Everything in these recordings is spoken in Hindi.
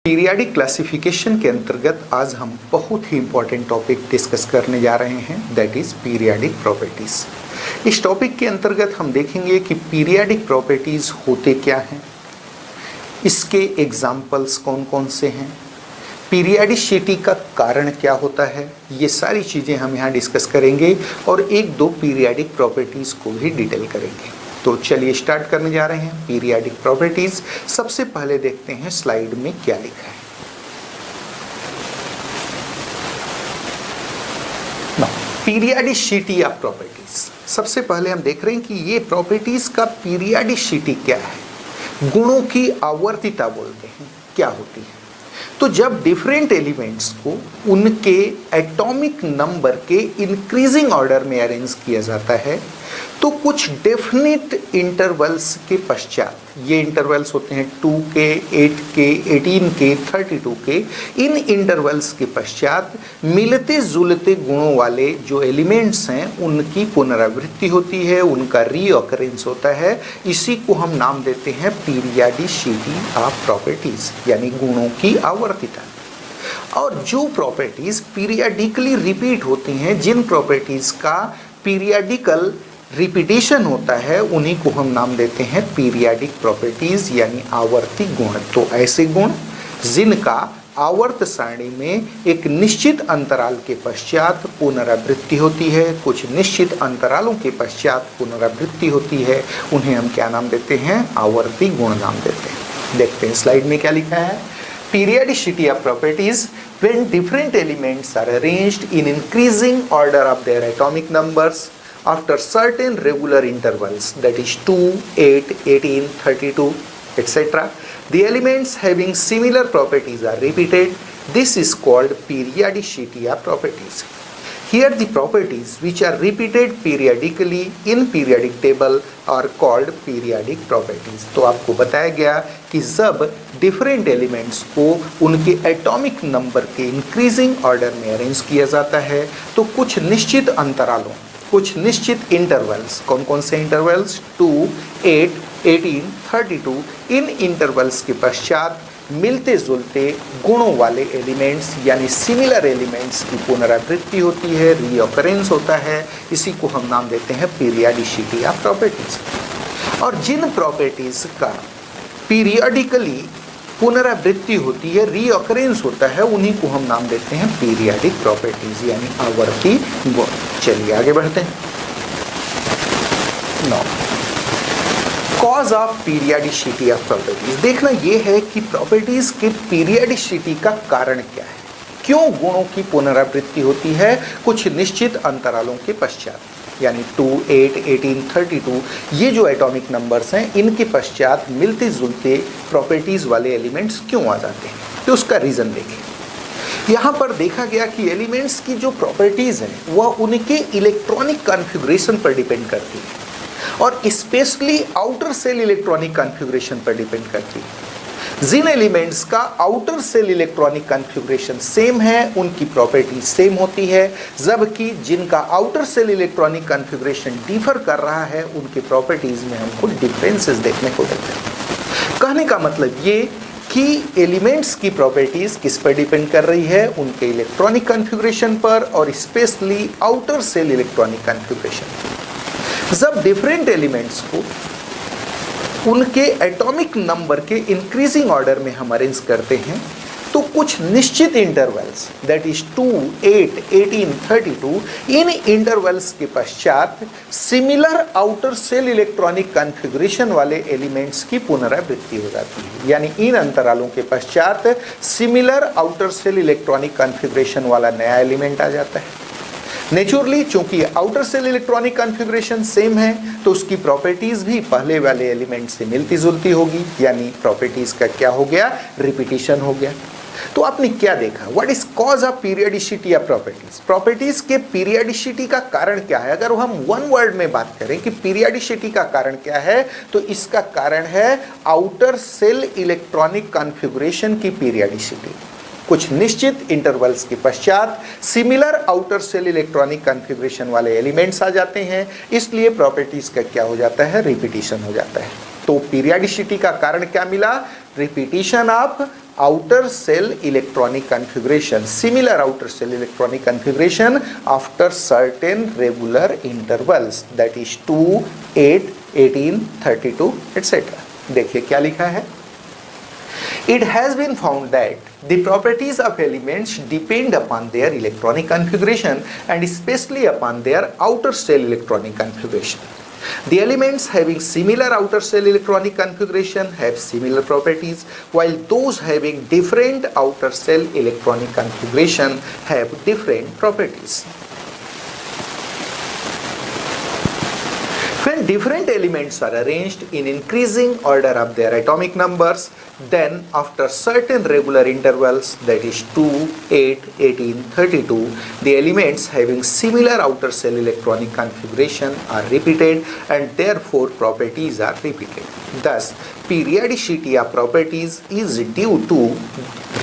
पीरियाडिक क्लासिफिकेशन के अंतर्गत आज हम बहुत ही इम्पॉर्टेंट टॉपिक डिस्कस करने जा रहे हैं, दैट इज़ पीरियाडिक प्रॉपर्टीज़। इस टॉपिक के अंतर्गत हम देखेंगे कि पीरियाडिक प्रॉपर्टीज़ होते क्या हैं, इसके एग्जाम्पल्स कौन कौन से हैं, पीरियाडिसिटी का कारण क्या होता है, ये सारी चीज़ें हम यहाँ डिस्कस करेंगे और एक दो पीरियाडिक प्रॉपर्टीज़ को भी डिटेल करेंगे। तो चलिए स्टार्ट करने जा रहे हैं पीरियाडिक प्रॉपर्टीज। सबसे पहले देखते हैं स्लाइड में क्या लिखा है। Periodicity of properties. सबसे पहले हम देख रहे हैं कि ये प्रॉपर्टीज का पीरियाडिसिटी क्या है। गुणों की आवर्तिता बोलते हैं, क्या होती है। तो जब डिफरेंट एलिमेंट्स को उनके एटॉमिक नंबर के इंक्रीजिंग ऑर्डर में अरेंज किया जाता है तो कुछ डेफिनेट इंटरवल्स के पश्चात, ये इंटरवल्स होते हैं 2 के, 8 के, 18 के, 32 के, इन इंटरवल्स के पश्चात मिलते जुलते गुणों वाले जो एलिमेंट्स हैं उनकी पुनरावृत्ति होती है, उनका रीऑकरेंस होता है। इसी को हम नाम देते हैं पीरियाडिसिटी ऑफ प्रॉपर्टीज, यानी गुणों की आवर्तिता। और जो प्रॉपर्टीज पीरियाडिकली रिपीट होती हैं, जिन प्रॉपर्टीज का पीरियाडिकल रिपीटेशन होता है, उन्हीं को हम नाम देते हैं पीरियाडिक प्रॉपर्टीज, यानी आवर्ती गुण। तो ऐसे गुण जिनका आवर्त सारणी में एक निश्चित अंतराल के पश्चात पुनरावृत्ति होती है, कुछ निश्चित अंतरालों के पश्चात पुनरावृत्ति होती है, उन्हें हम क्या नाम देते हैं, आवर्ती गुण नाम देते हैं। देखते हैं स्लाइड में क्या लिखा है। Periodicity of properties when different elements are arranged in increasing order of their atomic numbers after certain regular intervals, that is 2, 8, 18, 32, etc. The elements having similar properties are repeated. This is called periodicity of properties. Here the properties which are repeated periodically in periodic table are called periodic properties. तो आपको बताया गया कि जब डिफरेंट एलिमेंट्स को उनके एटॉमिक नंबर के इंक्रीजिंग ऑर्डर में अरेंज किया जाता है तो कुछ निश्चित अंतरालों, कुछ निश्चित इंटरवल्स, कौन कौन से इंटरवल्स, 2, 8, 18, 32, इन इंटरवल्स के पश्चात मिलते जुलते गुणों वाले एलिमेंट्स यानी सिमिलर एलिमेंट्स की पुनरावृत्ति होती है, रीऑकरेंस होता है। इसी को हम नाम देते हैं पीरियाडिसिटी ऑफ प्रॉपर्टीज। और जिन प्रॉपर्टीज का पीरियडिकली पुनरावृत्ति होती है, रीऑकरेंस होता है, उन्हीं को हम नाम देते हैं पीरियाडिक प्रॉपर्टीज, यानी आवर्ती गुण। चलिए आगे बढ़ते हैं। Cause of periodicity of properties. देखना यह है कि प्रॉपर्टीज के पीरियडिसिटी का कारण क्या है, क्यों गुणों की पुनरावृत्ति होती है कुछ निश्चित अंतरालों के पश्चात, यानी 2, 8, 18, 32, ये जो एटॉमिक नंबर्स हैं इनके पश्चात मिलते जुलते प्रॉपर्टीज वाले एलिमेंट्स क्यों आ जाते हैं। तो उसका रीज़न देखें। यहाँ पर देखा गया कि एलिमेंट्स की जो प्रॉपर्टीज हैं वह उनके इलेक्ट्रॉनिक कॉन्फ़िगरेशन पर डिपेंड करती है और specially outer shell electronic configuration पर डिपेंड करती है। जिन एलिमेंट्स का outer shell electronic configuration same है उनकी प्रॉपर्टी सेम होती है, जबकि जिनका outer shell electronic configuration differ कर रहा है उनके प्रॉपर्टीज में हमको डिफरेंसेस देखने को मिलते हैं। कहने का मतलब ये कि एलिमेंट्स की प्रॉपर्टीज किस पर डिपेंड कर रही है, उनके इलेक्ट्रॉनिक कॉन्फ़िगरेशन पर और specially outer shell electronic configuration. जब डिफरेंट एलिमेंट्स को उनके एटॉमिक नंबर के इंक्रीजिंग ऑर्डर में हम अरेंज करते हैं तो कुछ निश्चित इंटरवल्स, दैट इज 2, 8, 18, 32, इन इंटरवल्स के पश्चात similar outer shell electronic configuration वाले एलिमेंट्स की पुनरावृत्ति हो जाती है, यानी इन अंतरालों के पश्चात similar outer shell electronic configuration वाला नया एलिमेंट आ जाता है। नेचुरली चूंकि outer shell electronic configuration same है तो उसकी प्रॉपर्टीज भी पहले वाले एलिमेंट से मिलती जुलती होगी, यानी प्रॉपर्टीज का क्या हो गया, रिपीटिशन हो गया। तो आपने क्या देखा, what is cause of periodicity of properties. Properties के पीरियडिसिटी का कारण क्या है। अगर हम वन वर्ड में बात करें कि पीरियडिसिटी का कारण क्या है तो इसका कारण है आउटर सेल इलेक्ट्रॉनिक कॉन्फ़िगरेशन की पीरियडिसिटी। कुछ निश्चित इंटरवल्स के पश्चात similar outer shell electronic configuration वाले एलिमेंट्स आ जाते हैं, इसलिए प्रॉपर्टीज का क्या हो जाता है, रिपीटिशन हो जाता है। तो पीरियडिसिटी का कारण क्या मिला, repetition of outer cell electronic configuration, similar outer cell electronic configuration after certain regular intervals, that is 2, 8, 18, 32 etc. देखिए क्या लिखा है. It has been found that the properties of elements depend upon their electronic configuration and especially upon their outer cell electronic configuration. The elements having similar outer cell electronic configuration have similar properties, while those having different outer cell electronic configuration have different properties. When different elements are arranged in increasing order of their atomic numbers, then after certain regular intervals, that is 2, 8, 18, 32, the elements having similar outer cell electronic configuration are repeated and therefore properties are repeated. Thus, periodicity of properties is due to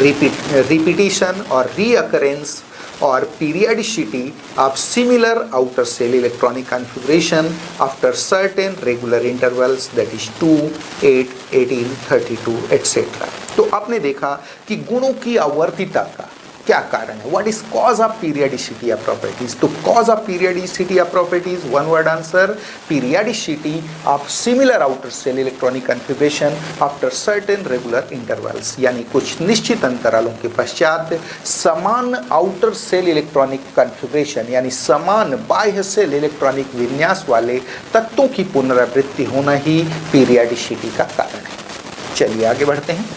repetition or reoccurrence or periodicity of similar outer cell electronic configuration after certain regular intervals, that is 2, 8, 18, 32 etc. तो आपने देखा कि गुणों की आवर्तिता का क्या कारण है. What is cause of periodicity of properties. तो cause of periodicity of properties, one word answer, periodicity of similar outer shell electronic configuration after certain regular intervals, यानी कुछ निश्चित अंतरालों के पश्चात समान आउटर सेल इलेक्ट्रॉनिक कन्फिगरेशन यानी समान बाह्य सेल इलेक्ट्रॉनिक विन्यास वाले तत्वों की पुनरावृत्ति होना ही पीरियडिसिटी का कारण है. चलिए आगे बढ़ते हैं.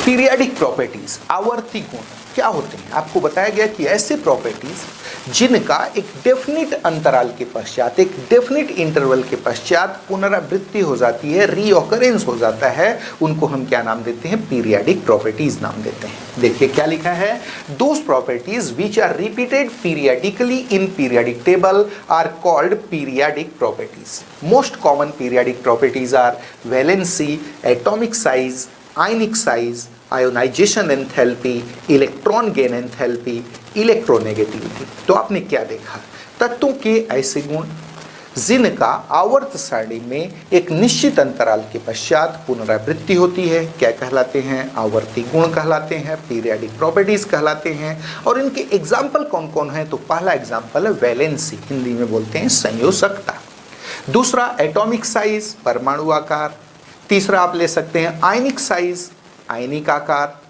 पीरियाडिक प्रॉपर्टीज, आवर्ती गुण क्या होते हैं. आपको बताया गया कि ऐसे प्रॉपर्टीज जिनका एक डेफिनिट अंतराल के पश्चात, एक डेफिनिट इंटरवल के पश्चात पुनरावृत्ति हो जाती है, रीऑकरेंस हो जाता है, उनको हम क्या नाम देते हैं, पीरियाडिक प्रॉपर्टीज नाम देते हैं. देखिए क्या लिखा है. Those properties which are repeated periodically in periodic table are called periodic properties. Most common periodic properties are valency, atomic size, ionic size, ionisation enthalpy, electron gain enthalpy, electronegativity. तो आपने क्या देखा, तत्वों के ऐसे गुण जिनका आवर्त सारणी में एक निश्चित अंतराल के पश्चात पुनरावृत्ति होती है, क्या कहलाते हैं, आवर्ती गुण कहलाते हैं, पीरियाडिक प्रॉपर्टीज कहलाते हैं. और इनके एग्जाम्पल कौन कौन है. तो पहला एग्जाम्पल है वैलेंसी, हिंदी में बोलते हैं संयोजकता. दूसरा एटॉमिक साइज, परमाणु आकार. तीसरा आप ले सकते हैं आयनिक साइज, आयनिक आकार.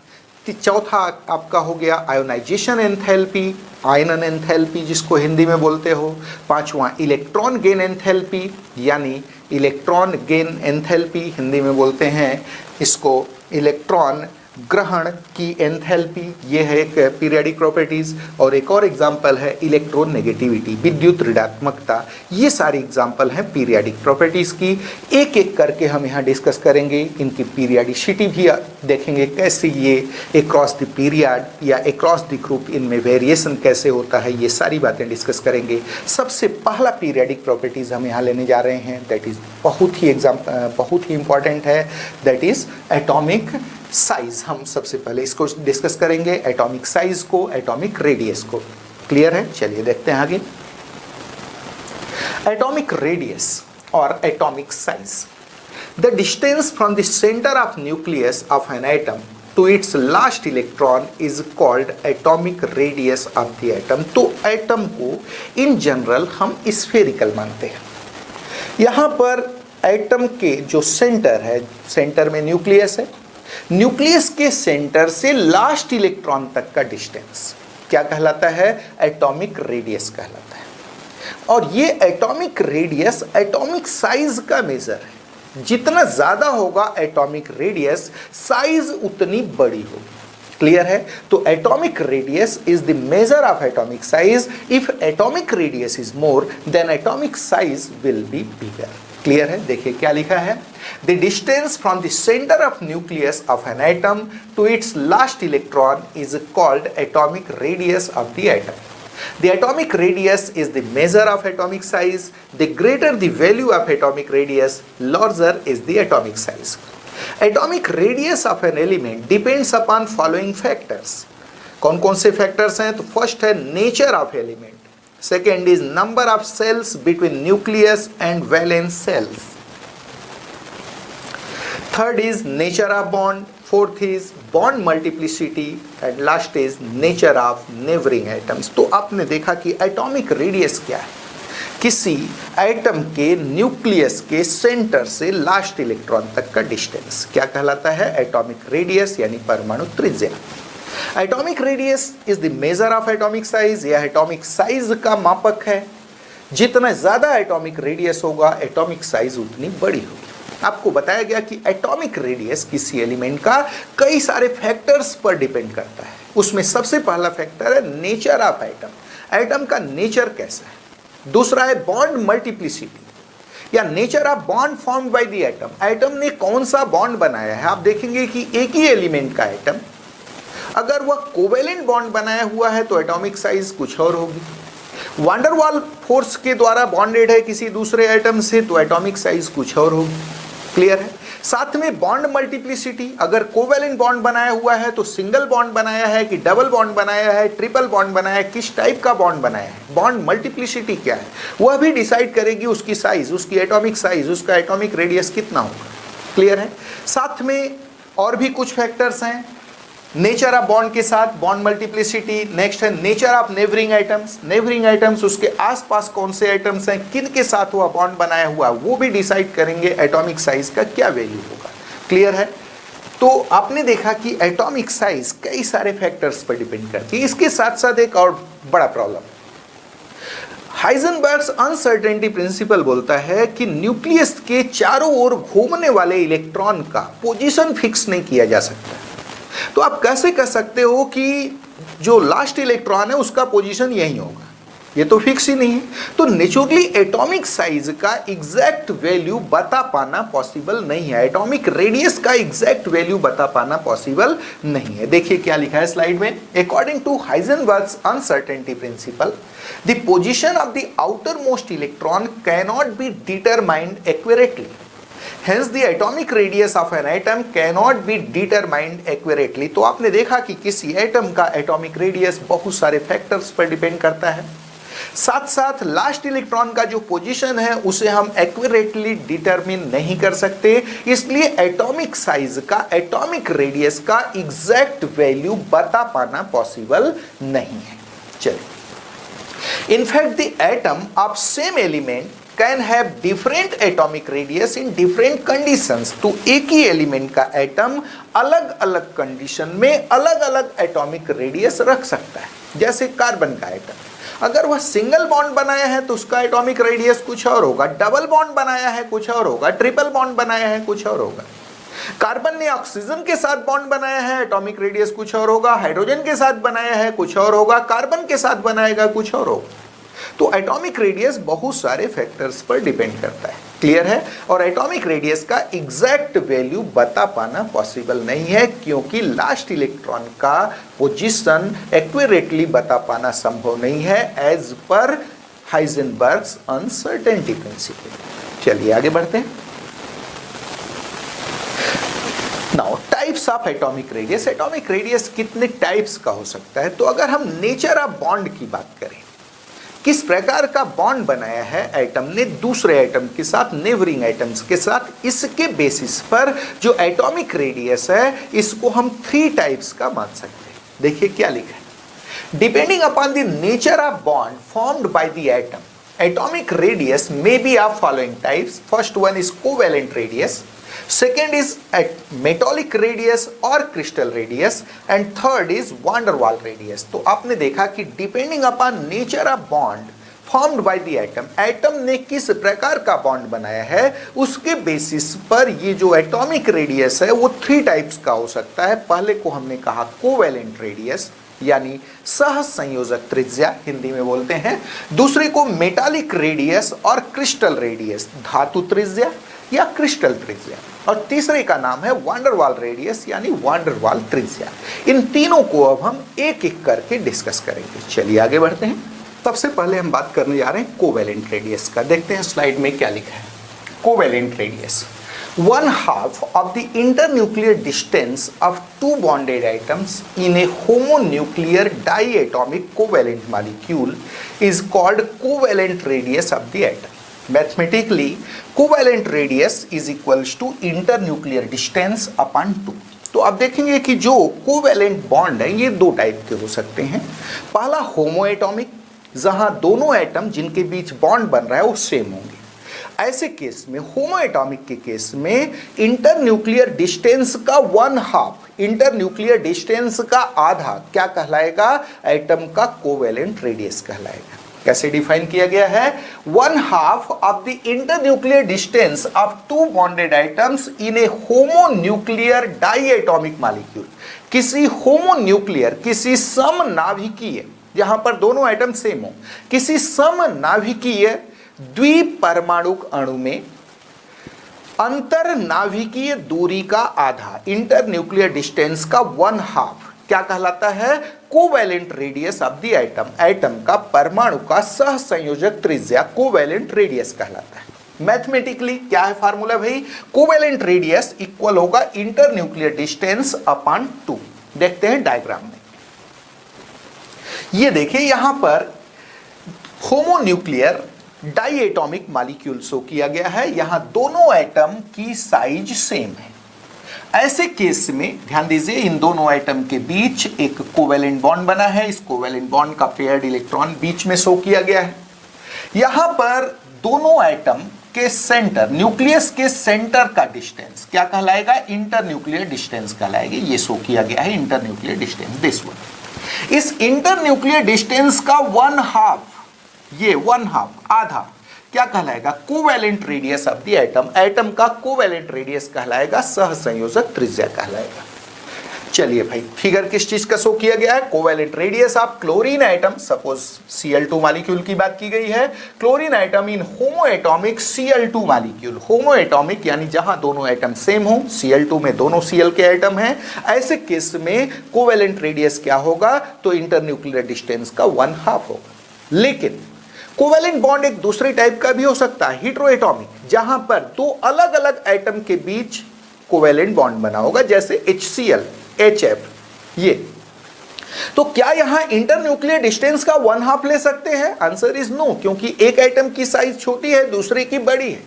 चौथा आपका हो गया आयोनाइजेशन एंथैल्पी, आयनन एंथैल्पी जिसको हिंदी में बोलते हो. पांचवा इलेक्ट्रॉन गेन एंथैल्पी यानी इलेक्ट्रॉन गेन एंथैल्पी, हिंदी में बोलते हैं इसको इलेक्ट्रॉन ग्रहण की एंथैल्पी, ये है एक पीरियडिक प्रॉपर्टीज. और एक और एग्जांपल है इलेक्ट्रोनेगेटिविटी, विद्युत ऋणात्मकता. ये सारी एग्जांपल हैं पीरियडिक प्रॉपर्टीज की. एक एक करके हम यहाँ डिस्कस करेंगे. इनकी पीरियडिसिटी भी देखेंगे, कैसे ये अक्रॉस द पीरियड या अक्रॉस द ग्रुप इनमें वेरिएशन कैसे होता है, ये सारी बातें डिस्कस करेंगे. सबसे पहला पीरियडिक प्रॉपर्टीज हम यहाँ लेने जा रहे हैं, दैट इज बहुत ही इंपॉर्टेंट है, दैट इज एटॉमिक साइज. हम सबसे पहले इसको डिस्कस करेंगे, एटॉमिक साइज को, एटॉमिक रेडियस को. क्लियर है. चलिए देखते हैं आगे. एटॉमिक रेडियस और atomic size, the distance from the centre of nucleus of an atom to its last electron is called atomic radius of the atom. तो एटम को इन जनरल हम स्फेरिकल मानते हैं. यहां पर एटम के जो सेंटर है, सेंटर में न्यूक्लियस है, न्यूक्लियस के सेंटर से लास्ट इलेक्ट्रॉन तक का डिस्टेंस क्या कहलाता है, एटॉमिक रेडियस कहलाता है. और ये एटॉमिक रेडियस एटॉमिक साइज का मेजर है. जितना ज्यादा होगा एटॉमिक रेडियस, साइज उतनी बड़ी होगी. क्लियर है. तो atomic radius is the measure of atomic size. If atomic radius is more than atomic size will be bigger. Clear है. देखिए क्या लिखा है. The distance from the center of nucleus of an atom to its last electron is called atomic radius of the atom. The atomic radius is the measure of atomic size. The greater the value of atomic radius, larger is the atomic size. Atomic radius of an element depends upon following factors. कौन कौन से factors हैं. तो first है nature of element. Second is number of cells between nucleus and valence cells. third is nature of bond, fourth is bond multiplicity and last is nature of neighboring atoms। तो आपने देखा कि एटॉमिक रेडियस क्या है, किसी एटम के न्यूक्लियस के सेंटर से लास्ट इलेक्ट्रॉन तक का डिस्टेंस क्या कहलाता है, एटॉमिक रेडियस यानी परमाणु त्रिज्या। Atomic radius is the measure of atomic size, यह एटॉमिक साइज का मापक है। जितना ज्यादा एटॉमिक रेडियस होगा एटॉमिक साइज उतनी बड़ी होगी। आपको बताया गया कि एटॉमिक रेडियस किसी एलिमेंट का कई सारे फैक्टर्स पर डिपेंड करता है। उसमें सबसे पहला फैक्टर है नेचर ऑफ एटम, एटम का नेचर कैसा है। दूसरा है बॉन्ड मल्टीप्लिसिटी या nature of bond formed by the atom, atom ने कौन सा बॉन्ड बनाया है। आप देखेंगे कि एक ही एलिमेंट का एटम अगर वह कोवेलेंट बॉन्ड बनाया हुआ है तो एटॉमिक साइज कुछ और होगी। वांडरवाल फोर्स के द्वारा बॉन्डेड है किसी दूसरे एटम से तो एटॉमिक साइज कुछ और होगी। क्लियर है। साथ में बॉन्ड मल्टीप्लिसिटी, अगर कोवेलेंट बॉन्ड बनाया हुआ है तो सिंगल बॉन्ड बनाया है कि डबल बॉन्ड बनाया है, ट्रिपल बॉन्ड बनाया है, किस टाइप का बॉन्ड बनाया है। बॉन्ड मल्टीप्लिसिटी क्या है वह भी डिसाइड करेगी उसकी साइज, उसकी एटॉमिक साइज, उसका एटॉमिक रेडियस कितना होगा। क्लियर है। साथ में और भी कुछ फैक्टर्स हैं नेचर ऑफ बॉन्ड के साथ, बॉन्ड मल्टीप्लिसिटी। नेक्स्ट है nature of neighbouring items, neighbouring items उसके आसपास कौन से आइटम्स हैं, किन के साथ हुआ बॉन्ड बनाया हुआ, वो भी डिसाइड करेंगे एटॉमिक साइज का क्या वैल्यू होगा। क्लियर है। तो आपने देखा कि एटॉमिक साइज कई सारे फैक्टर्स पर डिपेंड करती है। इसके साथ साथ एक और बड़ा प्रॉब्लम, हाइजेनबर्ग्स अनसर्टेनिटी प्रिंसिपल बोलता है कि न्यूक्लियस के चारों ओर घूमने वाले इलेक्ट्रॉन का पोजीशन फिक्स नहीं किया जा सकता। तो आप कैसे कह सकते हो कि जो लास्ट इलेक्ट्रॉन है उसका पोजीशन यही होगा, ये तो फिक्स ही नहीं है। तो नेचुरली एटॉमिक साइज का एग्जैक्ट वैल्यू बता पाना पॉसिबल नहीं है, एटॉमिक रेडियस का एग्जैक्ट वैल्यू बता पाना पॉसिबल नहीं है। देखिए क्या लिखा है स्लाइड में, according to Heisenberg's uncertainty principle the position of the outermost electron cannot be determined accurately, hence the atomic radius of an atom cannot be determined accurately। तो आपने देखा कि किसी एटम का एटॉमिक रेडियस बहुत सारे फैक्टर्स पर डिपेंड करता है। साथ साथ लास्ट इलेक्ट्रॉन का जो पोजीशन है उसे हम एक्यूरेटली डिटरमिन नहीं कर सकते, इसलिए एटॉमिक साइज का, एटॉमिक रेडियस का एग्जैक्ट वैल्यू बता पाना पॉसिबल नहीं है। चलिए, in fact the atom of same element can have different atomic radius in different conditions. तो एक ही एलिमेंट का एटम अलग अलग कंडीशन में अलग अलग एटॉमिक रेडियस रख सकता है। जैसे कार्बन का एटम अगर वह सिंगल बॉन्ड बनाया है तो उसका एटॉमिक रेडियस कुछ और होगा, डबल बॉन्ड बनाया है कुछ और होगा, ट्रिपल बॉन्ड बनाया है कुछ और होगा। कार्बन ने ऑक्सीजन के साथ बॉन्ड बनाया है, एटॉमिक रेडियस कुछ और होगा, हाइड्रोजन के साथ बनाया है कुछ और होगा, कार्बन के साथ बनाएगा कुछ और होगा। तो एटॉमिक रेडियस बहुत सारे फैक्टर्स पर डिपेंड करता है। क्लियर है। और एटॉमिक रेडियस का एग्जैक्ट वैल्यू बता पाना पॉसिबल नहीं है क्योंकि लास्ट इलेक्ट्रॉन का पोजीशन एक्यूरेटली बता पाना संभव नहीं है एज पर हाइजेनबर्ग्स अनसर्टेनिटी प्रिंसिपल। चलिए आगे बढ़ते हैं। Now types of atomic radius, atomic radius कितने टाइप्स का हो सकता है। तो अगर हम नेचर ऑफ बॉन्ड की बात करें, किस प्रकार का बॉन्ड बनाया है एटम ने दूसरे एटम के साथ, नेबरिंग एटम्स के साथ, इसके बेसिस पर जो एटॉमिक रेडियस है इसको हम 3 टाइप्स का मान सकते हैं। देखिए क्या लिखा है, depending upon the nature of bond formed by the atom, atomic radius may be of following types. First one is covalent radius, second is metallic radius or crystal radius and third is van der Waals radius। तो आपने देखा कि depending upon nature of bond formed by the atom, atom ने किस प्रकार का बॉन्ड बनाया है उसके बेसिस पर ये जो एटॉमिक रेडियस है वो 3 टाइप्स का हो सकता है। पहले को हमने कहा कोवेलेंट रेडियस यानी सह संयोजक त्रिज्या हिंदी में बोलते हैं, दूसरे को मेटालिक रेडियस और क्रिस्टल रेडियस धातु त्रिज्या या क्रिस्टल त्रिज्या, और तीसरे का नाम है van der Waals रेडियस यानी van der Waals त्रिज्या। इन तीनों को अब हम एक एक करके डिस्कस करेंगे। चलिए आगे बढ़ते हैं। सबसे पहले हम बात करने जा रहे हैं कोवेलेंट रेडियस का। देखते हैं स्लाइड में क्या लिखा है। Covalent radius, 1/2 of the internuclear distance of 2 bonded atoms in a homonuclear diatomic covalent molecule is called covalent radius of the atom। Mathematically covalent radius is equals to internuclear distance upon 2। तो आप देखेंगे कि जो कोवैलेंट बॉन्ड है ये दो टाइप के हो सकते हैं। पहला होमो एटॉमिक, जहां दोनों एटम जिनके बीच बॉन्ड बन रहा है वो सेम होंगे। ऐसे केस में होमो एटॉमिक के केस में इंटरन्यूक्लियर डिस्टेंस का 1/2, इंटरन्यूक्लियर डिस्टेंस का आधा क्या कहलाएगा? एटम का कोवैलेंट रेडियस कहलाएगा। कैसे डिफाइन किया गया है? 1/2 of the internuclear distance of two bonded atoms in a homonuclear diatomic molecule. किसी होमोन्यूक्लियर, किसी समनाभिकीय, जहां पर दोनों एटम सेम हो, किसी समनाभिकीय द्विपरमाणुक अणु में अंतर नाभिकीय दूरी का आधा, इंटरन्यूक्लियर डिस्टेंस का 1/2 क्या कहलाता है? Covalent radius of the atom. Atom का परमाणु का सह संयोजक त्रिज्या कोवैलेंट रेडियस कहलाता है। मैथमेटिकली क्या है फार्मूला भाई? कोवैलेंट रेडियस इक्वल होगा इंटरन्यूक्लियर डिस्टेंस अपॉन 2। देखते हैं डायग्राम में। ये देखिए यहां पर होमोन्यूक्लियर डाइएटॉमिक मॉलिक्यूल शो किया गया है। यहां दोनों एटम की साइज सेम है। ऐसे केस में ध्यान दीजिए, इन दोनों एटम के बीच एक कोवैलेंट बॉन्ड बना है। इस कोवैलेंट बॉन्ड का पेयर्ड इलेक्ट्रॉन बीच में शो किया गया है। यहां पर दोनों एटम के सेंटर, न्यूक्लियस के सेंटर का डिस्टेंस क्या कहलाएगा? इंटरन्यूक्लियर डिस्टेंस कहलाएगा। ये शो किया गया है इंटरन्यूक्लियर डिस्टेंस, दिस वन। इस इंटरन्यूक्लियर डिस्टेंस का 1/2, ये 1/2 आधा क्या कहलाएगा? Covalent radius of the atom. Atom का कोवैलेंट रेडियस कहलाएगा, सह संयोजक त्रिज्या कहलाएगा। चलिए भाई, फिगर किस चीज का शो किया गया है? Covalent radius of chlorine atom. Suppose Cl2 molecule की बात की गई है। Chlorine atom in homo atomic Cl2 molecule. Homo atomic यानी जहां दोनों एटम सेम हो। Cl2 में दोनों Cl के एटम हैं। ऐसे केस में कोवैलेंट रेडियस क्या होगा? तो इंटरन्यूक्लियर डिस्टेंस का 1/2 होगा। लेकिन कोवैलेंट बॉन्ड एक दूसरे टाइप का भी हो सकता है, हेटेरोएटॉमिक, जहां पर दो अलग अलग एटम के बीच कोवैलेंट बॉन्ड बना होगा, जैसे HCl, HF। ये तो क्या यहां इंटरन्यूक्लियर डिस्टेंस का 1/2 ले सकते हैं? आंसर इज नो, क्योंकि एक एटम की साइज छोटी है, दूसरे की बड़ी है।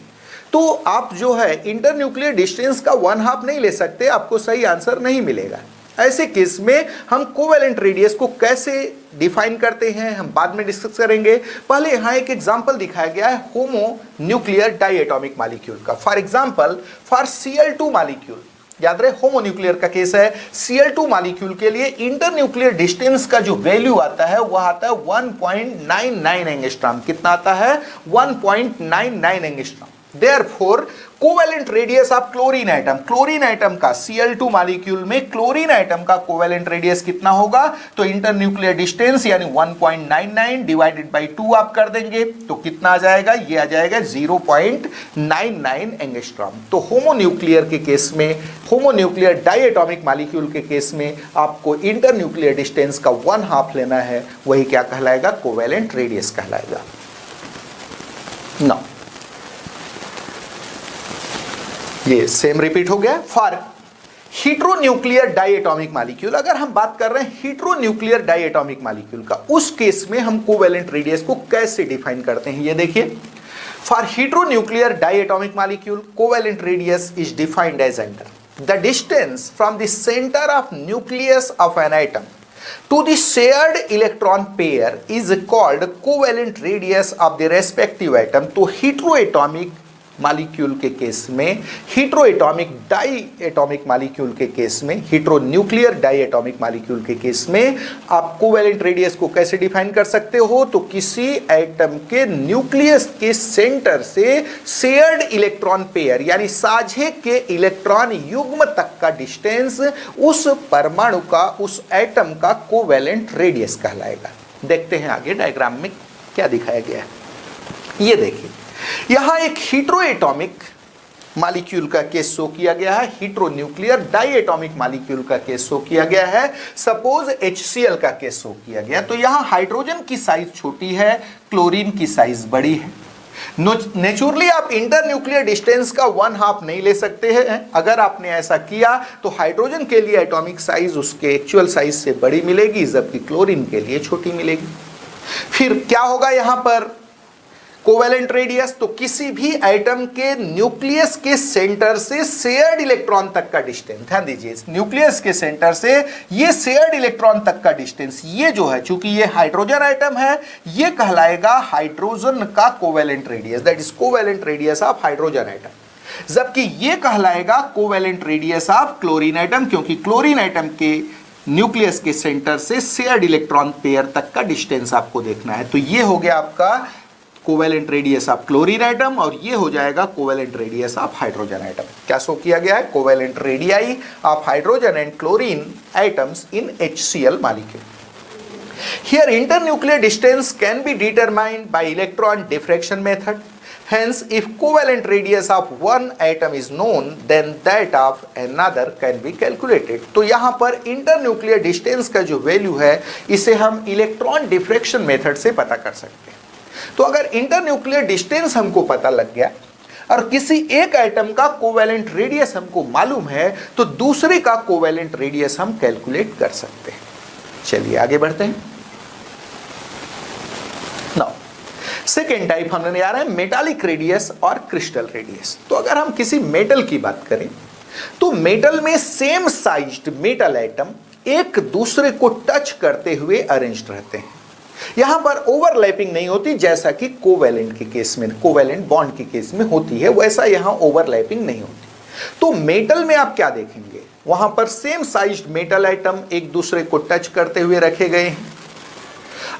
तो आप जो है इंटरन्यूक्लियर डिस्टेंस का 1/2 नहीं ले सकते, आपको सही आंसर नहीं मिलेगा। ऐसे केस में हम कोवैलेंट रेडियस को कैसे डिफाइन करते हैं हम बाद में डिस्कस करेंगे। पहले यहां एक एग्जांपल दिखाया गया है होमो न्यूक्लियर डाइएटॉमिक मॉलिक्यूल का। For example for Cl2 molecule, याद रहे होमो न्यूक्लियर का केस है। Cl2 मॉलिक्यूल के लिए इंटरन्यूक्लियर डिस्टेंस का जो वैल्यू आता है वह आता है 1.99 एंगस्ट्रॉम। कितना आता है? 1.99 angstrom. Therefore, covalent radius of chlorine atom, chlorine atom का Cl2 मॉलिक्यूल में क्लोरीन एटम का कोवैलेंट रेडियस कितना होगा? तो इंटरन्यूक्लियर डिस्टेंस यानी 1.99 डिवाइडेड बाय 2 आप कर देंगे तो कितना आ जाएगा? ये आ जाएगा 0.99 एंगस्ट्रॉम। तो होमोन्यूक्लियर के केस में, होमोन्यूक्लियर डाइएटॉमिक मॉलिक्यूल के केस में आपको इंटरन्यूक्लियर डिस्टेंस का 1/2 लेना है, वही क्या कहलाएगा? कोवैलेंट रेडियस कहलाएगा। नाउ ये सेम रिपीट हो गया। फॉर हेटेरोन्यूक्लियर डाइएटॉमिक मॉलिक्यूल, अगर हम बात कर रहे हैं हेटेरोन्यूक्लियर डाइएटॉमिक मॉलिक्यूल का, उस केस में हम कोवैलेंट रेडियस को कैसे डिफाइन करते हैं ये देखिए। For heteronuclear diatomic molecule covalent radius is defined as under the distance from the centre of nucleus of an atom to the shared electron pair is called covalent radius of the respective atom। तो हेटेरोएटॉमिक मॉलिक्यूल के केस में, हेटेरोएटॉमिक डाइएटॉमिक मॉलिक्यूल के केस में, हेटेरोन्यूक्लियर डाइएटॉमिक मॉलिक्यूल के केस में आप कोवैलेंट रेडियस को कैसे डिफाइन कर सकते हो? तो किसी एटम के न्यूक्लियस के सेंटर से शेयर्ड इलेक्ट्रॉन पेयर यानी साझे के इलेक्ट्रॉन युग्म तक का डिस्टेंस उस परमाणु का, उस एटम का कोवैलेंट रेडियस कहलाएगा। देखते हैं आगे डायग्राम में क्या दिखाया गया है। ये देखिए, यहां एक हेटेरोएटॉमिक मॉलिक्यूल का केस शो किया गया है, हेटेरोन्यूक्लियर डाइएटॉमिक मॉलिक्यूल का केस शो किया गया है। सपोज HCl का केस शो किया गया, तो यहां हाइड्रोजन की साइज छोटी है, क्लोरीन की साइज बड़ी है। नेचुरली आप इंटरन्यूक्लियर डिस्टेंस का 1/2 नहीं ले सकते हैं। अगर आपने ऐसा किया तो हाइड्रोजन के लिए एटॉमिक साइज उसके एक्चुअल साइज से बड़ी मिलेगी, जबकि क्लोरीन के लिए छोटी मिलेगी। फिर क्या होगा? यहां पर कोवेलेंट रेडियस तो किसी भी एटम के न्यूक्लियस के सेंटर से शेयर्ड इलेक्ट्रॉन तक का डिस्टेंस, ध्यान दीजिए न्यूक्लियस के सेंटर से ये शेयर्ड इलेक्ट्रॉन तक का डिस्टेंस, ये जो है चूंकि ये हाइड्रोजन एटम है, ये कहलाएगा हाइड्रोजन का covalent radius, that is covalent radius of hydrogen atom. जबकि ये कहलाएगा covalent radius of chlorine atom, क्योंकि क्लोरीन एटम के न्यूक्लियस के सेंटर से शेयर्ड इलेक्ट्रॉन पेयर तक का डिस्टेंस आपको देखना है। तो ये हो गया आपका covalent radius of chlorine atom और ये हो जाएगा covalent radius of hydrogen atom. क्या शो किया गया है? Covalent radii of hydrogen and chlorine atoms in HCl molecule. Here internuclear distance can be determined by electron diffraction method. Hence, if covalent radius of one atom is known, then that of another can be calculated. तो यहाँ पर internuclear distance का जो वैल्यू है इसे हम इलेक्ट्रॉन डिफ्रेक्शन मेथड से पता कर सकते हैं। तो अगर इंटरन्यूक्लियर डिस्टेंस हमको पता लग गया और किसी एक एटम का कोवेलेंट रेडियस हमको मालूम है तो दूसरे का कोवेलेंट रेडियस हम कैलकुलेट कर सकते हैं। चलिए आगे बढ़ते हैं। नाउ सेकेंड टाइप हमने आ रहा है मेटालिक रेडियस और क्रिस्टल रेडियस। तो अगर हम किसी मेटल की बात करें तो मेटल में सेम साइज्ड मेटल एटम एक दूसरे को टच करते हुए अरेंज्ड रहते हैं। यहां पर ओवरलैपिंग नहीं होती जैसा कि कोवेलेंट के केस में, कोवेलेंट बॉन्ड के केस में होती है, वैसा यहां ओवरलैपिंग नहीं होती। तो मेटल में आप क्या देखेंगे, वहां पर सेम साइज्ड मेटल आइटम एक दूसरे को टच करते हुए रखे गए हैं।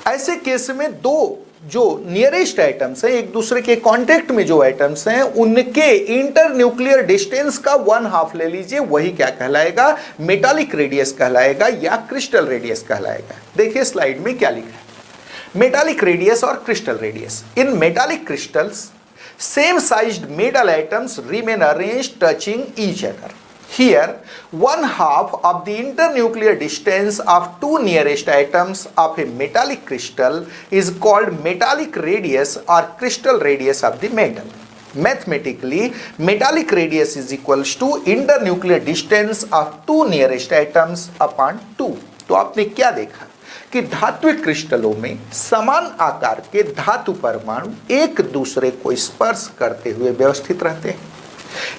ऐसे केस में दो जो नियरेस्ट आइटम्स हैं, एक दूसरे के कांटेक्ट में जो आइटम्स हैं, उनके इंटरन्यूक्लियर डिस्टेंस का 1/2 ले लीजिए, वही क्या कहलाएगा? मेटालिक रेडियस कहलाएगा या क्रिस्टल रेडियस कहलाएगा। देखिए स्लाइड में क्या लिखा है, मेटालिक रेडियस और crystal radius. In metallic crystals same sized metal atoms remain arranged touching each other. Here 1/2 of the internuclear distance of two nearest atoms of a metallic crystal is called metallic radius or crystal radius of the metal. Mathematically, metallic radius is equals to internuclear distance of two nearest atoms upon 2. तो आपने क्या देखा कि धात्विक क्रिस्टलों में समान आकार के धातु परमाणु एक दूसरे को स्पर्श करते हुए व्यवस्थित रहते हैं।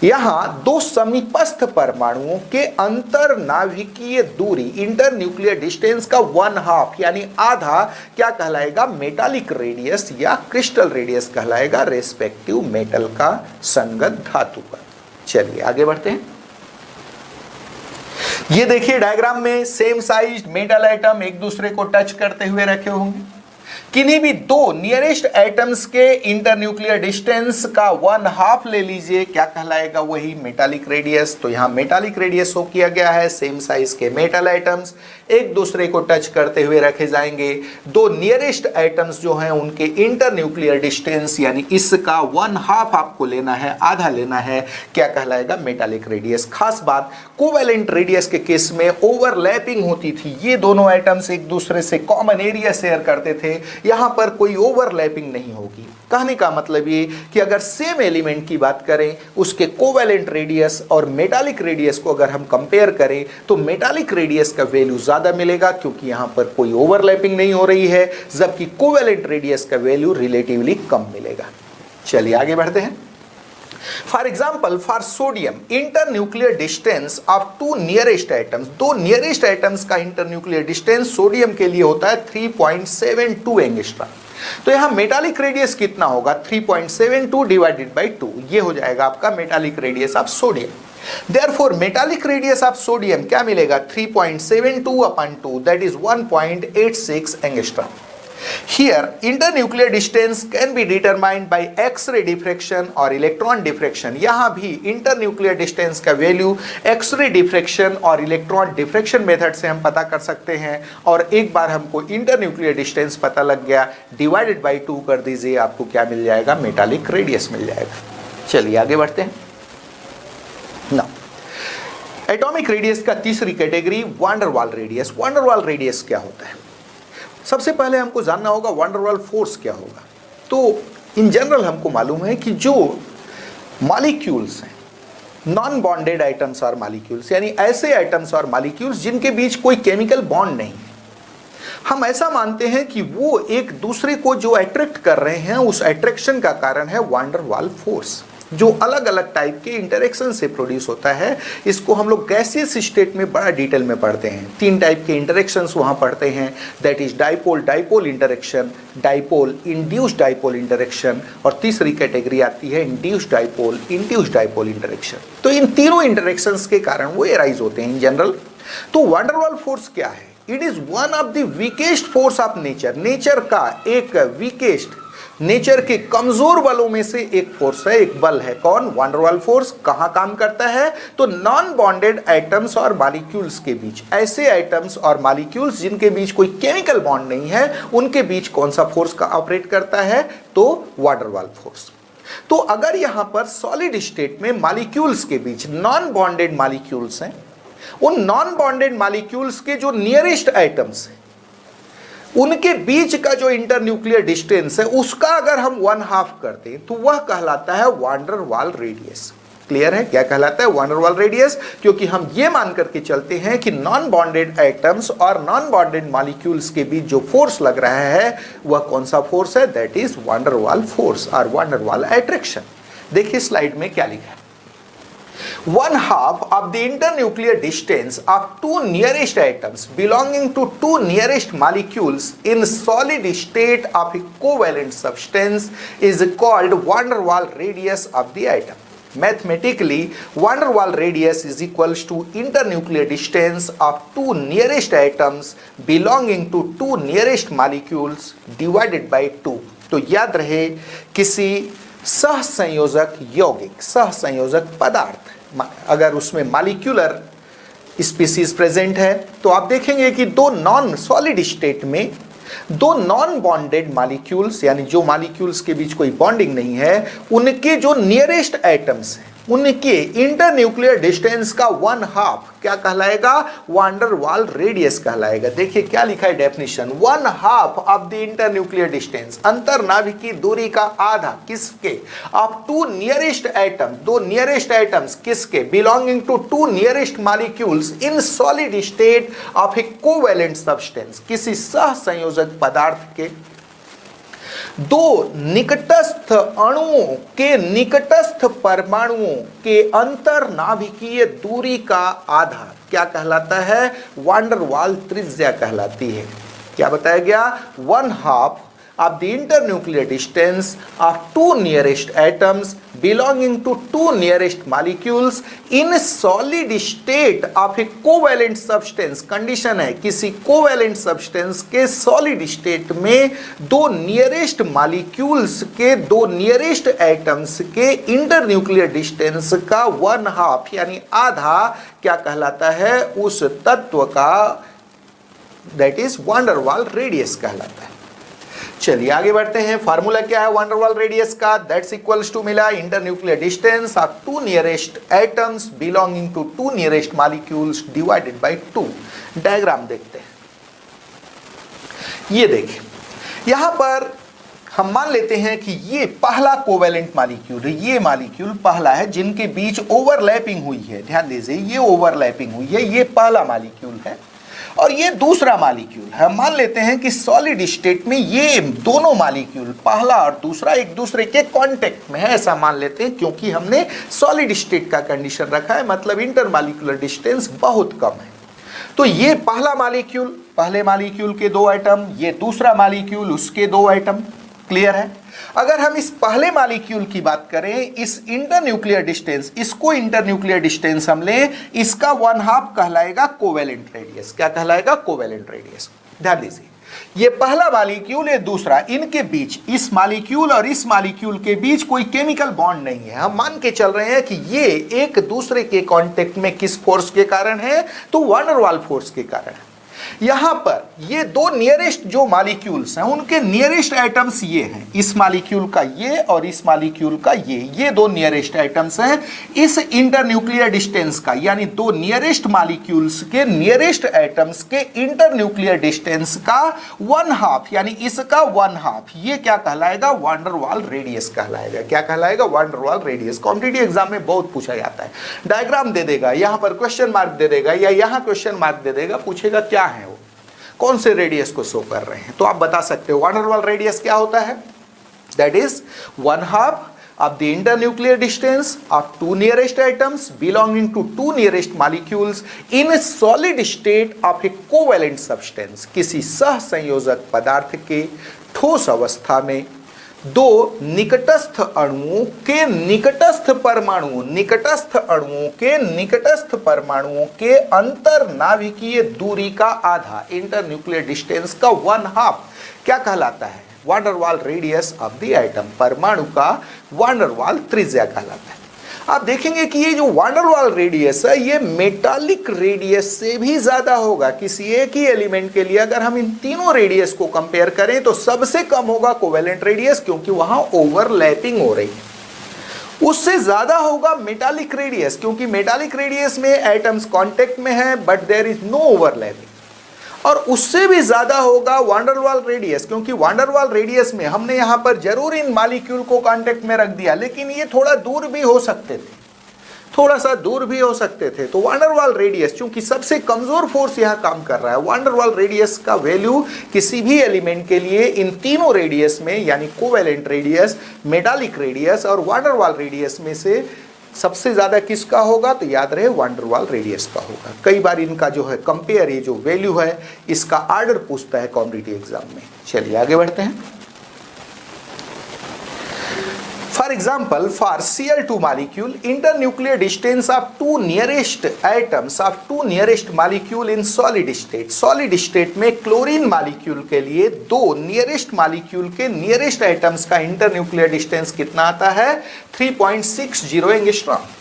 यहां दो समीपस्थ परमाणुओं के अंतर नाभिकीय दूरी इंटरन्यूक्लियर डिस्टेंस का 1/2 यानी आधा क्या कहलाएगा? मेटालिक रेडियस या क्रिस्टल रेडियस कहलाएगा रेस्पेक्टिव मेटल का संगत धातु पर। चलिए आगे बढ़ते हैं। ये देखिए डायग्राम में सेम साइज्ड मेटल एटम एक दूसरे को टच करते हुए रखे होंगे। किन्हीं भी दो नियरेस्ट एटम्स के इंटरन्यूक्लियर डिस्टेंस का 1/2 ले लीजिए, क्या कहलाएगा? वही मेटालिक रेडियस। तो यहां मेटालिक रेडियस शो किया गया है, सेम साइज के मेटल एटम्स एक दूसरे को टच करते हुए रखे जाएंगे। दो नियरेस्ट एटम्स जो हैं उनके इंटरन्यूक्लियर डिस्टेंस यानी इसका 1/2 आपको लेना है, आधा लेना है, क्या कहलाएगा? Metallic radius. खास बात, कोवेलेंट रेडियस के केस में ओवरलैपिंग होती थी, ये दोनों एटम्स एक दूसरे से कॉमन एरिया शेयर करते थे। यहां पर कोई ओवरलैपिंग नहीं होगी। कहने का मतलब ये कि अगर सेम एलिमेंट की बात करें, उसके कोवेलेंट रेडियस और मेटालिक रेडियस को अगर हम कंपेयर करें तो मेटालिक रेडियस का वैल्यू ज्यादा मिलेगा क्योंकि यहां पर कोई ओवरलैपिंग नहीं हो रही है, जबकि कोवेलेंट रेडियस का वैल्यू रिलेटिवली कम मिलेगा। चलिए आगे बढ़ते हैं। For example, for sodium internuclear distance of two nearest atoms, दो नियरेस्ट एटम्स का इंटरन्यूक्लियर डिस्टेंस सोडियम के लिए होता है 3.72 एंगस्ट्रॉम। तो यहां मेटालिक रेडियस कितना होगा? 3.72 डिवाइडेड बाई 2, ये हो जाएगा आपका metallic radius of sodium. Therefore, metallic radius of sodium क्या मिलेगा? 3.72 upon 2, that is 1.86 angstrom. Here, internuclear distance can be determined by X-ray diffraction और electron diffraction. यहाँ भी internuclear distance का value X-ray diffraction और electron diffraction method से हम पता कर सकते हैं। और एक बार हमको internuclear distance पता लग गया, divided by 2 कर दीजिए, आपको क्या मिल जाएगा? metallic radius मिल जाएगा। चलिए आगे बढ़ते हैं। एटॉमिक रेडियस का तीसरी कैटेगरी वांडर वाल रेडियस। वांडर वाल रेडियस क्या होता है? सबसे पहले हमको जानना होगा वांडर वाल फोर्स क्या होगा। तो इन जनरल हमको मालूम है कि जो मॉलिक्यूल्स हैं, नॉन बॉन्डेड आइटम्स और मॉलिक्यूल्स, यानी ऐसे आइटम्स और मॉलिक्यूल्स जिनके बीच कोई केमिकल बॉन्ड नहीं है, हम ऐसा मानते हैं कि वो एक दूसरे को जो अट्रैक्ट कर रहे हैं, उस अट्रैक्शन का कारण है वान डर वाल फोर्स, जो अलग अलग टाइप के इंटरेक्शन से प्रोड्यूस होता है। इसको हम लोग गैसियस स्टेट में बड़ा डिटेल में पढ़ते हैं। 3 टाइप के इंटरेक्शंस वहाँ पढ़ते हैं, that is dipole dipole interaction, dipole induced dipole interaction, और तीसरी कैटेगरी आती है induced dipole induced dipole interaction. तो इन तीनों इंटरेक्शंस के कारण वो एराइज होते हैं इन जनरल। तो वान डर वाल फोर्स क्या है? It is one of the weakest force of nature, nature का एक वीकेस्ट, नेचर के कमजोर बलों में से एक फोर्स है, एक बल है। कौन? वान डर वाल फोर्स। कहां काम करता है? तो नॉन बॉन्डेड एटम्स और मॉलिक्यूल्स के बीच, ऐसे एटम्स और मॉलिक्यूल्स जिनके बीच कोई केमिकल बॉन्ड नहीं है, उनके बीच कौन सा फोर्स का ऑपरेट करता है? तो वान डर वाल फोर्स। तो अगर यहां पर सॉलिड स्टेट में मॉलिक्यूल्स के बीच नॉन बॉन्डेड मॉलिक्यूल्स हैं, उन नॉन बॉन्डेड मॉलिक्यूल्स के जो नियरेस्ट एटम्स हैं, उनके बीच का जो इंटरन्यूक्लियर डिस्टेंस है, उसका अगर हम 1/2 करते हैं तो वह कहलाता है वान डर वाल रेडियस। क्लियर है? क्या कहलाता है? वान डर वाल रेडियस। क्योंकि हम ये मान करके चलते हैं कि नॉन बॉन्डेड एटम्स और नॉन बॉन्डेड मॉलिक्यूल्स के बीच जो फोर्स लग रहा है, वह कौन सा फोर्स है? दैट इज वान डर वाल फोर्स और वान डर वाल अट्रैक्शन। देखिए स्लाइड में क्या लिखा है। 1/2 of the internuclear distance of 2 nearest atoms belonging to 2 nearest molecules in solid state of a covalent substance is called van der Waal radius of the atom. Mathematically, van der Waal radius is equals to internuclear distance of 2 nearest atoms belonging to 2 nearest molecules divided by 2. तो याद रहे, किसी सहसंयोजक यौगिक, सहसंयोजक पदार्थ, अगर उसमें मॉलिक्यूलर स्पीसीज प्रेजेंट है, तो आप देखेंगे कि दो नॉन सॉलिड स्टेट में दो नॉन बॉन्डेड मॉलिक्यूल्स, यानी जो मॉलिक्यूल्स के बीच कोई बॉन्डिंग नहीं है, उनके जो नियरेस्ट एटम्स हैं, उनके इंटरन्यूक्लियर डिस्टेंस का 1/2 क्या कहलाएगा? वान डर वाल रेडियस कहलाएगा। देखिए क्या लिखा है definition, 1/2 of the internuclear distance, अंतरनाभिकीय दूरी का आधा, किसके? Of 2 nearest atoms, 2 nearest atoms किसके? Belonging to 2 nearest molecules in solid state of a covalent substance, किसी सहसंयोजक पदार्थ के दो निकटस्थ अणुओं के निकटस्थ परमाणुओं के अंतरनाभिकीय दूरी का आधार क्या कहलाता है? वान डर वाल त्रिज्या कहलाती है। क्या बताया गया? 1/2 of the internuclear distance of 2 nearest atoms belonging to 2 nearest molecules in solid state of a covalent substance। Condition है, किसी covalent substance के solid state में दो nearest molecules के दो nearest atoms के internuclear distance का 1/2 यानी आधा क्या कहलाता है? उस तत्व का, that is वान डर वाल रेडियस कहलाता है। चलिए आगे बढ़ते हैं। फार्मूला क्या है वान डर वाल रेडियस का? दैट्स इक्वल्स टू मिला internuclear distance of 2 nearest atoms belonging to 2 nearest molecules divided by 2। Diagram देखते हैं। ये देखिए, यहां पर हम मान लेते हैं कि ये पहला कोवेलेंट मॉलिक्यूल है, ये मॉलिक्यूल पहला है जिनके बीच ओवरलैपिंग हुई है। ध्यान दीजिए, ये ओवरलैपिंग हुई है, ये पहला मॉलिक्यूल है और ये दूसरा मॉलिक्यूल है। मान लेते हैं कि सॉलिड स्टेट में ये दोनों मॉलिक्यूल, पहला और दूसरा, एक दूसरे के कांटेक्ट में है, ऐसा मान लेते हैं, क्योंकि हमने सॉलिड स्टेट का कंडीशन रखा है, मतलब इंटरमॉलिक्यूलर डिस्टेंस बहुत कम है। तो ये पहला मॉलिक्यूल, पहले मॉलिक्यूल के 2 एटम, ये दूसरा मॉलिक्यूल, उसके 2 एटम। क्लियर है? अगर हम इस पहले मॉलिक्यूल की बात करें, इस इंटरन्यूक्लियर डिस्टेंस, इसको इंटरन्यूक्लियर डिस्टेंस हम लें, इसका 1/2 कहलाएगा कोवेलेंट रेडियस। क्या कहलाएगा? Covalent radius. ध्यान दीजिए, ये पहला मॉलिक्यूल, ये दूसरा, इनके बीच, इस मॉलिक्यूल और इस मॉलिक्यूल के बीच कोई केमिकल बॉन्ड नहीं है। हम मान के चल रहे हैं कि ये एक दूसरे के कांटेक्ट में किस फोर्स के कारण है? तो वान डर वाल फोर्स के कारण है। यहां पर ये दो नियरेस्ट जो मॉलिक्यूल्स हैं, उनके नियरेस्ट एटम्स ये हैं, इस मॉलिक्यूल का ये और इस मॉलिक्यूल का ये दो नियरेस्ट एटम्स हैं। इस इंटरन्यूक्लियर डिस्टेंस का, यानी दो नियरेस्ट मॉलिक्यूल्स के नियरेस्ट एटम्स के इंटरन्यूक्लियर डिस्टेंस का 1/2 यानी इसका 1/2, ये क्या कहलाएगा? वान डर वाल रेडियस कहलाएगा। क्या कहलाएगा? वान डर वाल रेडियस। कॉम्पिटिटिव एग्जाम में बहुत पूछा जाता है। डायग्राम दे देगा, यहां पर क्वेश्चन मार्क दे देगा, या यहां क्वेश्चन मार्क दे देगा, पूछेगा क्या है वो। कौन से रेडियस को शो कर रहे हैं। तो आप बता सकते हो वान वाल रेडियस क्या होता है, that is 1/2 of the internuclear distance of two nearest atoms belonging to two nearest molecules in a solid state of a covalent substance। किसी सहसंयोजक पदार्थ के ठोस अवस्था में दो निकटस्थ अणुओं के निकटस्थ परमाणुओं के अंतर नाभिकीय दूरी का आधा, इंटरन्यूक्लियर डिस्टेंस का 1/2 क्या कहलाता है, van der Waals radius of the atom, परमाणु का वान डेर वाल त्रिज्या कहलाता है। आप देखेंगे कि ये जो वान डेर वाल रेडियस है ये मेटालिक रेडियस से भी ज्यादा होगा किसी एक ही एलिमेंट के लिए। अगर हम इन तीनों रेडियस को कंपेयर करें तो सबसे कम होगा कोवेलेंट रेडियस, क्योंकि वहां ओवरलैपिंग हो रही है। उससे ज्यादा होगा मेटालिक रेडियस, क्योंकि मेटालिक रेडियस में एटम्स कांटेक्ट में है but there is no overlapping. और उससे भी ज्यादा होगा वान डेर वाल रेडियस, क्योंकि वान डेर वाल रेडियस में हमने यहां पर जरूर इन मॉलिक्यूल को कांटेक्ट में रख दिया, लेकिन ये थोड़ा दूर भी हो सकते थे, थोड़ा सा दूर भी हो सकते थे। तो वान डेर वाल रेडियस चूंकि सबसे कमजोर फोर्स यहां काम कर रहा है, वान डेर वाल रेडियस का वैल्यू किसी भी एलिमेंट के लिए इन तीनों रेडियस में, यानी कोवेलेंट रेडियस, मेटालिक रेडियस और वान डेर वाल रेडियस में से सबसे ज्यादा किसका होगा, तो याद रहे वान डेर वाल रेडियस का होगा। कई बार इनका जो है कंपेयर, ये जो वैल्यू है इसका ऑर्डर पूछता है कॉम्पिटिटिव एग्जाम में। चलिए आगे बढ़ते हैं। For example, for Cl2 molecule, internuclear distance of two nearest atoms of two nearest molecule in solid state. Solid state में क्लोरीन मॉलिक्यूल के लिए दो नियरेस्ट मॉलिक्यूल के नियरेस्ट एटम्स का इंटरन्यूक्लियर डिस्टेंस कितना आता है, 3.60 angstrom.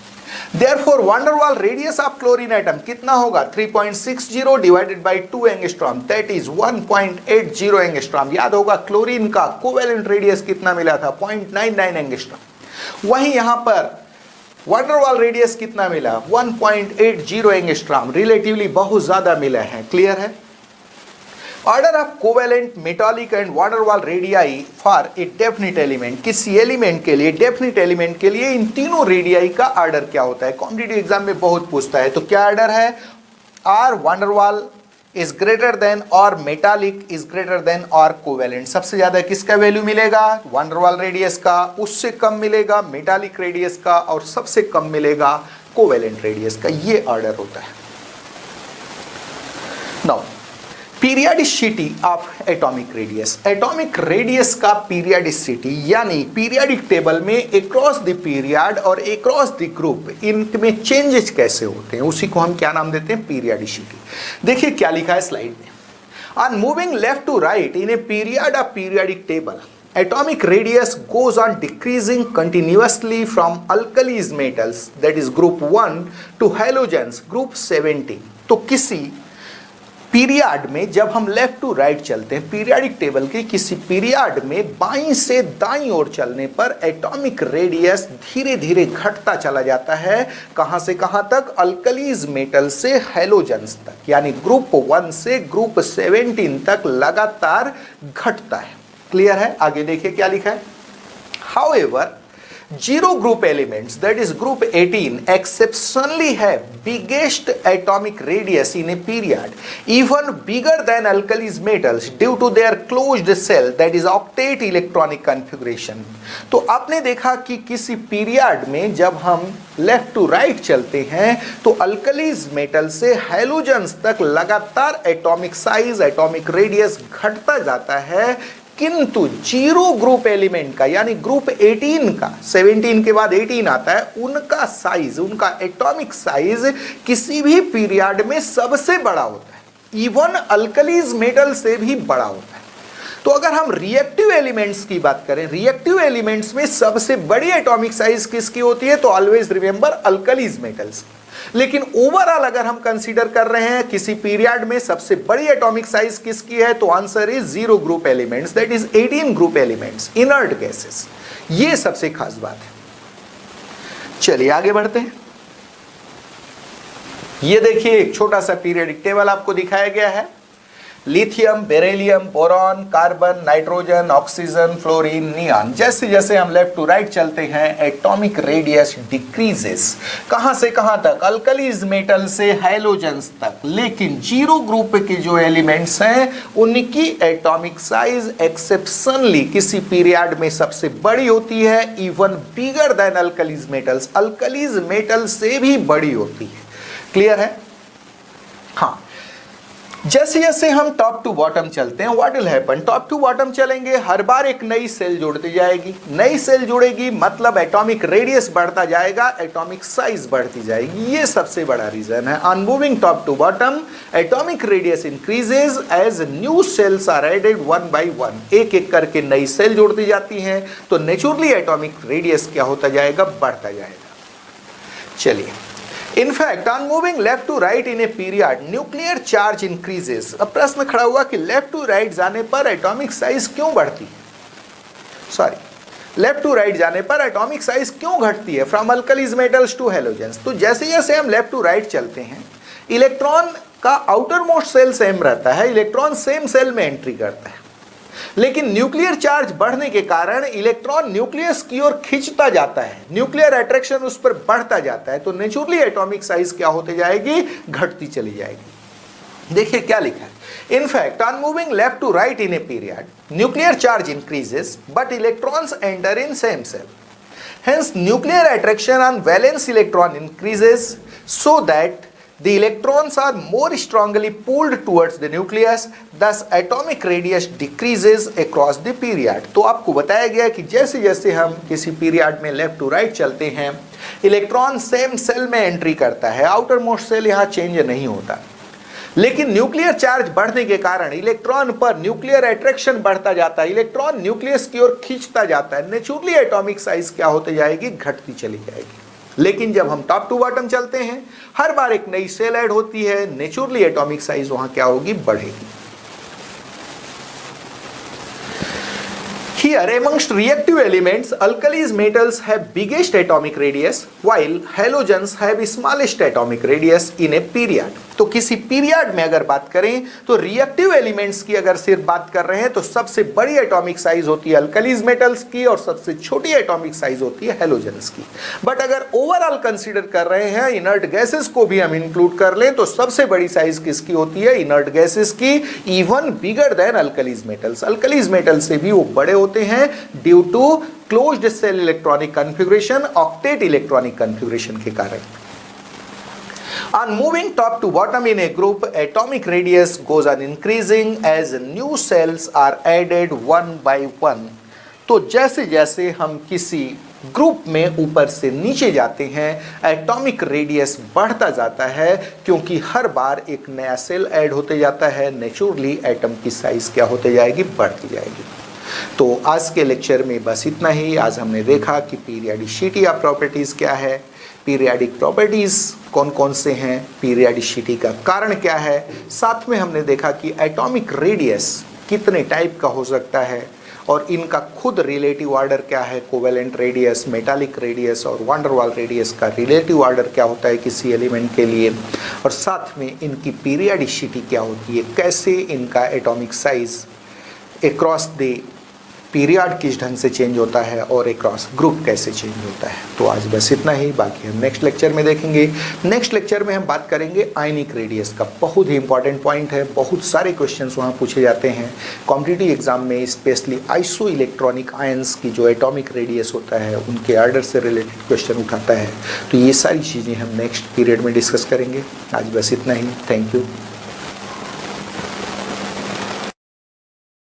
Therefore, van der Waal radius of chlorine atom कितना होगा, 3.60 divided by 2 angstrom, that is 1.80 angstrom. याद होगा क्लोरीन का कोवेलेंट रेडियस कितना मिला था, 0.99 एंगस्ट्रॉम। वहीं यहां पर van der Waal रेडियस कितना मिला, 1.80 एंगस्ट्रॉम, रिलेटिवली बहुत ज्यादा मिला है। क्लियर है। Order of covalent, metallic and van der Waal radii for a definite element, किसी एलिमेंट के लिए, डेफिनिट एलिमेंट के लिए इन तीनों रेडियाई का ऑर्डर क्या होता है, कॉम्पिटिटिव एग्जाम में बहुत पूछता है। तो क्या ऑर्डर है, R van der Waal is greater than और मेटालिक इज ग्रेटर देन और कोवेलेंट। सबसे ज्यादा किसका वैल्यू मिलेगा, van der Waal रेडियस का, उससे कम मिलेगा मेटालिक रेडियस का और सबसे कम मिलेगा कोवेलेंट रेडियस का। ये ऑर्डर होता है। Now periodicity of atomic radius, atomic radius का पीरियडिसिटी यानी पीरियडिक टेबल में अक्रॉस द पीरियड और अक्रॉस द ग्रुप इनमें चेंजेस कैसे होते हैं, उसी को हम क्या नाम देते हैं, पीरियडिसिटी। देखिए क्या लिखा है स्लाइड में, on moving left to right in a period of periodic table atomic radius goes on decreasing continuously from alkalis metals, that is group 1 to halogens group 17। तो किसी पीरियड में जब हम लेफ्ट टू राइट चलते हैं, पीरियडिक टेबल के किसी पीरियड में बाईं से दाईं ओर चलने पर एटॉमिक रेडियस धीरे धीरे घटता चला जाता है। कहां से कहां तक, अल्कलीज मेटल से हैलोजेंस तक, यानी ग्रुप 1 से ग्रुप 17 तक लगातार घटता है। क्लियर है। आगे देखिए क्या लिखा है, however zero group elements, that is group 18, exceptionally have biggest atomic radius in a period, even bigger than alkalis metals due to their closed cell, that is octet electronic configuration। तो आपने देखा कि किसी पीरियड में जब हम लेफ्ट टू राइट चलते हैं तो अल्कलीज मेटल से हैलोजेंस तक लगातार एटॉमिक साइज, एटॉमिक रेडियस घटता जाता है, किंतु जीरो ग्रुप एलिमेंट का यानी ग्रुप 18 का, 17 के बाद 18 आता है, उनका साइज, उनका एटॉमिक साइज किसी भी पीरियड में सबसे बड़ा होता है, इवन अल्कलीज मेटल से भी बड़ा होता है। तो अगर हम रिएक्टिव एलिमेंट्स की बात करें, रिएक्टिव एलिमेंट्स में सबसे बड़ी एटॉमिक साइज किसकी होती है, तो ऑलवेज रिमेंबर अल्कलीज मेटल्स। लेकिन ओवरऑल अगर हम कंसीडर कर रहे हैं किसी पीरियड में सबसे बड़ी एटॉमिक साइज किसकी है, तो answer is zero group elements, that is 18 group elements, inert gases. ये सबसे खास बात है। चलिए आगे बढ़ते हैं। ये देखिए एक छोटा सा पीरियडिक टेबल आपको दिखाया गया है। Lithium, beryllium, boron, carbon, nitrogen, oxygen, fluorine, neon. जैसे जैसे हम लेफ्ट टू राइट चलते हैं एटॉमिक रेडियस डिक्रीजेस। कहां से कहां तक? अल्कलीज मेटल से हैलोजेंस तक। लेकिन जीरो ग्रुप के जो एलिमेंट्स हैं उनकी एटॉमिक साइज एक्सेप्शनली किसी पीरियड में सबसे बड़ी होती है, even bigger than alkalies metals. Alkalies metal से भी बड़ी होती है। क्लियर है? हाँ, जैसे जैसे हम टॉप टू बॉटम चलते हैं what will happen? Top to bottom चलेंगे, हर बार एक नई सेल जुड़ती जाएगी। नई सेल जुड़ेगी मतलब एटॉमिक रेडियस बढ़ता जाएगा, एटॉमिक साइज बढ़ती जाएगी। ये सबसे बड़ा रीजन है। On moving top to bottom atomic radius increases as new shells are added one by one. एक एक करके नई सेल जुड़ती जाती हैं तो नेचुरली एटॉमिक रेडियस क्या होता जाएगा? बढ़ता जाएगा। चलिए, In fact, on moving left to right in a period, nuclear charge increases. अब प्रश्न खड़ा हुआ कि लेफ्ट टू राइट जाने पर एटॉमिक साइज क्यों बढ़ती है? लेफ्ट टू राइट जाने पर एटॉमिक साइज क्यों घटती है? From alkalies metals to halogens. तो जैसे जैसे हम लेफ्ट टू राइट चलते हैं, इलेक्ट्रॉन का आउटर मोस्ट सेल सेम रहता है, इलेक्ट्रॉन सेम सेल में एंट्री करता है। लेकिन न्यूक्लियर चार्ज बढ़ने के कारण इलेक्ट्रॉन न्यूक्लियस की ओर खींचता जाता है, न्यूक्लियर अट्रैक्शन उस पर बढ़ता जाता है, तो नेचुरली एटॉमिक साइज क्या होते जाएगी? घटती चली जाएगी। देखिए क्या लिखा है। In fact on moving left to right in a period, nuclear charge increases but electrons enter in same shell. Hence nuclear attraction on valence electron increases so that the electrons are more strongly pulled towards the nucleus, thus atomic radius decreases across the period। तो आपको बताया गया कि जैसे जैसे हम किसी पीरियड में लेफ्ट टू राइट चलते हैं, इलेक्ट्रॉन सेम सेल में एंट्री करता है, आउटर मोस्ट सेल यहाँ चेंज नहीं होता। लेकिन न्यूक्लियर चार्ज बढ़ने के कारण इलेक्ट्रॉन पर न्यूक्लियर अट्रैक्शन बढ़ता जाता है, इलेक्ट्रॉन न्यूक्लियस की ओर खींचता जाता है, नेचुरली एटॉमिक साइज क्या होती जाएगी? घटती चली जाएगी। लेकिन जब हम टॉप टू बॉटम चलते हैं, हर बार एक नई सेल ऐड होती है, नेचुरली एटॉमिक साइज वहां क्या होगी? बढ़ेगी। Here, amongst reactive elements, alkalis metals have biggest atomic radius, while halogens have smallest atomic radius in a period। तो किसी पीरियड में अगर बात करें तो रिएक्टिव एलिमेंट्स की अगर सिर्फ बात कर रहे हैं तो सबसे बड़ी एटॉमिक साइज होती है अल्कलीज मेटल्स की और सबसे छोटी एटॉमिक साइज होती है हैलोजेंस की। बट अगर ओवरऑल कंसीडर कर रहे हैं, इनर्ट गैसेस को भी हम इंक्लूड कर लें, तो सबसे बड़ी साइज किसकी होती है? इनर्ट गैसेस की, even bigger than alkalies metals. Alkalies metal से भी वो बड़े होते हैं due to closed shell electronic configuration, octet electronic configuration के कारण। On moving top to bottom in a group, atomic radius goes on increasing as new cells are added one by one। तो जैसे जैसे हम किसी ग्रुप में ऊपर से नीचे जाते हैं, एटॉमिक रेडियस बढ़ता जाता है, क्योंकि हर बार एक नया सेल ऐड होते जाता है, नेचुरली एटम की साइज क्या होते जाएगी? बढ़ती जाएगी। तो आज के लेक्चर में बस इतना ही। आज हमने देखा कि पीरियडिसिटी ऑफ प्रॉपर्टीज क्या है, पीरियाडिक प्रॉपर्टीज कौन कौन से हैं, पीरियडिसिटी का कारण क्या है, साथ में हमने देखा कि एटॉमिक रेडियस कितने टाइप का हो सकता है और इनका खुद रिलेटिव ऑर्डर क्या है, कोवेलेंट रेडियस, मेटालिक रेडियस और वान डेर वाल रेडियस का रिलेटिव ऑर्डर क्या होता है किसी एलिमेंट के लिए, और साथ में इनकी पीरियडिसिटी क्या होती है, कैसे इनका atomic size across the period किस ढंग से चेंज होता है और अक्रॉस ग्रुप कैसे चेंज होता है। तो आज बस इतना ही, बाकी हम नेक्स्ट लेक्चर में देखेंगे। नेक्स्ट लेक्चर में हम बात करेंगे आयनिक रेडियस का। बहुत ही इंपॉर्टेंट पॉइंट है, बहुत सारे क्वेश्चंस वहाँ पूछे जाते हैं कॉम्पिटिटिव एग्जाम में, स्पेशली आइसो इलेक्ट्रॉनिक आयंस की जो एटॉमिक रेडियस होता है उनके ऑर्डर से रिलेटेड क्वेश्चन उठाता है। तो ये सारी चीज़ें हम नेक्स्ट पीरियड में डिस्कस करेंगे। आज बस इतना ही, थैंक यू।